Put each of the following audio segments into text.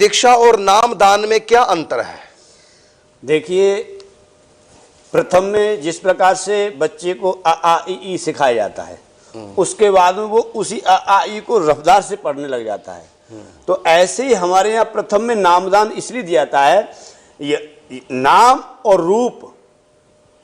दीक्षा और नाम दान में क्या अंतर है? देखिए, प्रथम में जिस प्रकार से बच्चे को अ आ इ ई सिखाया जाता है, उसके बाद में वो उसी अ आ इ को रफ्तार से पढ़ने लग जाता है। तो ऐसे ही हमारे यहाँ प्रथम में नामदान इसलिए दिया जाता है, ये नाम और रूप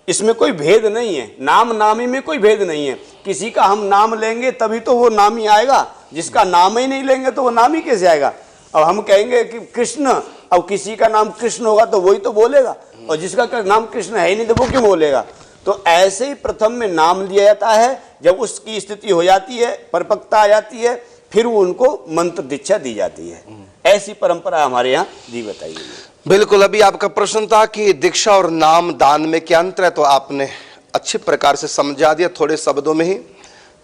इसमें कोई भेद नहीं है, नाम नामी में कोई भेद नहीं है। किसी का हम नाम लेंगे तभी तो वो नामी आएगा, जिसका नाम ही नहीं लेंगे तो वो नामी कैसे आएगा। अब हम कहेंगे कि कृष्ण, अब किसी का नाम कृष्ण होगा तो वही तो बोलेगा, और जिसका नाम कृष्ण है ही नहीं तो वो क्यों बोलेगा। तो ऐसे ही प्रथम में नाम लिया जाता है, जब उसकी स्थिति हो जाती है, परिपक्वता आ जाती है, फिर उनको मंत्र दीक्षा दी जाती है। ऐसी परंपरा हमारे यहाँ दी बताई गई है। बिल्कुल, अभी आपका प्रश्न था कि दीक्षा और नाम दान में क्या अंतर है, तो आपने अच्छी प्रकार से समझा दिया थोड़े शब्दों में ही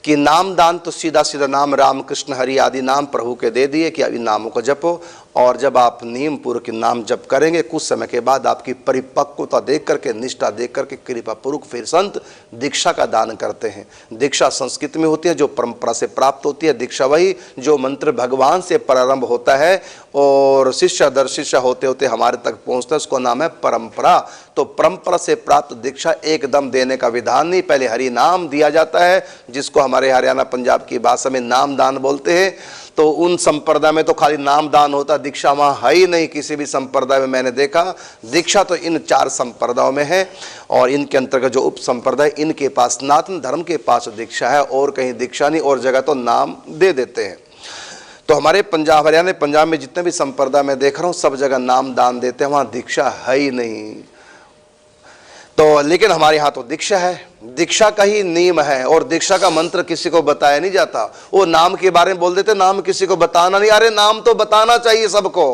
कि नाम दान तो सीधा सीधा नाम राम कृष्ण हरि आदि नाम प्रभु के दे दिए कि अब इन नामों को जपो, और जब आप नियम पूर्वक नाम जप करेंगे कुछ समय के बाद आपकी परिपक्वता देख करके, निष्ठा देख करके कृपा पूर्वक फिर संत दीक्षा का दान करते हैं। दीक्षा संस्कृत में होती है, जो परंपरा से प्राप्त होती है। दीक्षा वही जो मंत्र भगवान से प्रारंभ होता है और शिष्य दर शिष्य होते होते हमारे तक पहुँचता है, उसको नाम है परंपरा। तो परंपरा से प्राप्त दीक्षा एकदम देने का विधान नहीं, पहले हरि नाम दिया जाता है, जिसको हमारे हरियाणा पंजाब की भाषा में नाम दान बोलते हैं। तो उन संप्रदाय में तो खाली नाम दान होता, दीक्षा वहाँ है ही नहीं किसी भी संप्रदाय में। मैंने देखा दीक्षा तो इन 4 संप्रदायों में है, और इनके अंतर्गत जो उप संप्रदाय, इनके पास सनातन धर्म के पास दीक्षा है, और कहीं दीक्षा नहीं, और जगह तो नाम दे देते हैं। तो हमारे पंजाब, हरियाणा पंजाब में जितने भी संप्रदाय मैं देख रहा हूँ सब जगह नाम दान देते हैं, वहाँ दीक्षा है ही नहीं। तो लेकिन हमारे यहाँ तो दीक्षा है, दीक्षा का ही नियम है, और दीक्षा का मंत्र किसी को बताया नहीं जाता। वो नाम के बारे में बोल देते, नाम किसी को बताना नहीं। अरे नाम तो बताना चाहिए सबको,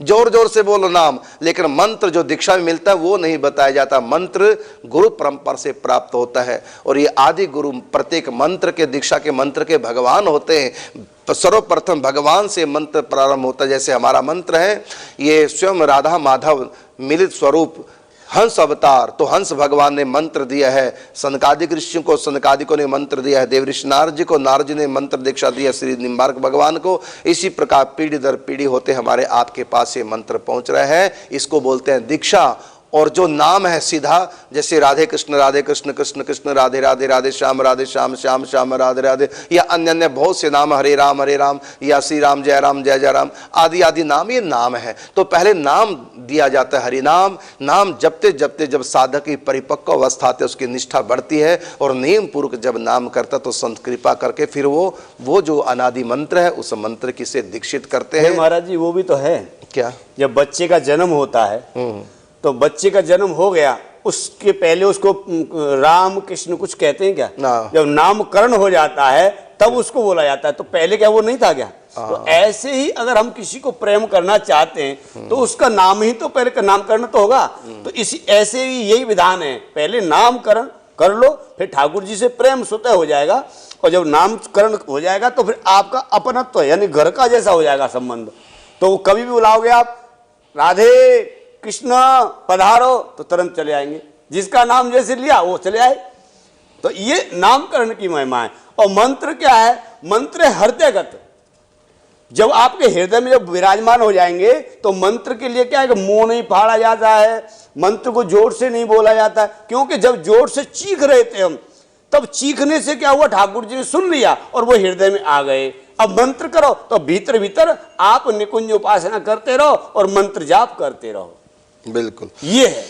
जोर जोर से बोलो नाम, लेकिन मंत्र जो दीक्षा में मिलता है वो नहीं बताया जाता। मंत्र गुरु परंपरा से प्राप्त होता है, और ये आदि गुरु प्रत्येक मंत्र के, दीक्षा के मंत्र के भगवान होते हैं। सर्वप्रथम भगवान से मंत्र प्रारंभ होता है। जैसे हमारा मंत्र है, ये स्वयं राधा माधव मिलित स्वरूप हंस अवतार, तो हंस भगवान ने मंत्र दिया है। सनकादिक ऋषियों को सनकादिकों ने मंत्र दिया है, देवऋषि नारद जी को नारद जी ने मंत्र दीक्षा दिया श्री निम्बार्क भगवान को। इसी प्रकार पीढ़ी दर पीढ़ी होते हमारे आपके पास ये मंत्र पहुंच रहा है, इसको बोलते हैं दीक्षा। और जो नाम है सीधा, जैसे राधे कृष्ण कृष्ण कृष्ण राधे राधे, राधे श्याम श्याम श्याम राधे राधे, या अन्य अन्य बहुत से नाम, हरे राम, या श्री राम जय राम आदि आदि नाम, ये नाम है। तो पहले नाम दिया जाता है हरि नाम। नाम जपते जपते जब साधक की परिपक्व अवस्था आती है, उसकी निष्ठा बढ़ती है, और नियम पूर्वक जब नाम करता तो संत कृपा करके फिर वो जो अनादि मंत्र है उस मंत्र की से दीक्षित करते हैं। महाराज जी, वो भी तो है क्या, जब बच्चे का जन्म होता है, तो बच्चे का जन्म हो गया, उसके पहले उसको राम कृष्ण कुछ कहते हैं क्या? जब नामकरण हो जाता है तब उसको बोला जाता है। तो पहले क्या वो नहीं था क्या? तो ऐसे ही अगर हम किसी को प्रेम करना चाहते हैं तो उसका नाम ही तो पहले का नामकरण तो होगा। तो इसी ऐसे ही यही विधान है, पहले नामकरण कर लो, फिर ठाकुर जी से प्रेम स्वतः हो जाएगा, और जब नामकरण हो जाएगा तो फिर आपका अपनत्व यानी घर का जैसा हो जाएगा संबंध। तो कभी भी बुलाओगे आप राधे कृष्ण पधारो तो तुरंत चले आएंगे, जिसका नाम जैसे लिया वो चले आए। तो ये नामकरण की महिमा है। और मंत्र क्या है? मंत्र है हृदयगत। जब आपके हृदय में जब विराजमान हो जाएंगे तो मंत्र के लिए क्या है कि मुंह नहीं फाड़ा जाता है, मंत्र को जोर से नहीं बोला जाता है, क्योंकि जब जोर से चीख रहे थे हम, तब चीखने से क्या हुआ, ठाकुर जी ने सुन लिया और वो हृदय में आ गए। अब मंत्र करो तो भीतर भीतर आप निकुंज उपासना करते रहो और मंत्र जाप करते रहो। बिल्कुल ये है।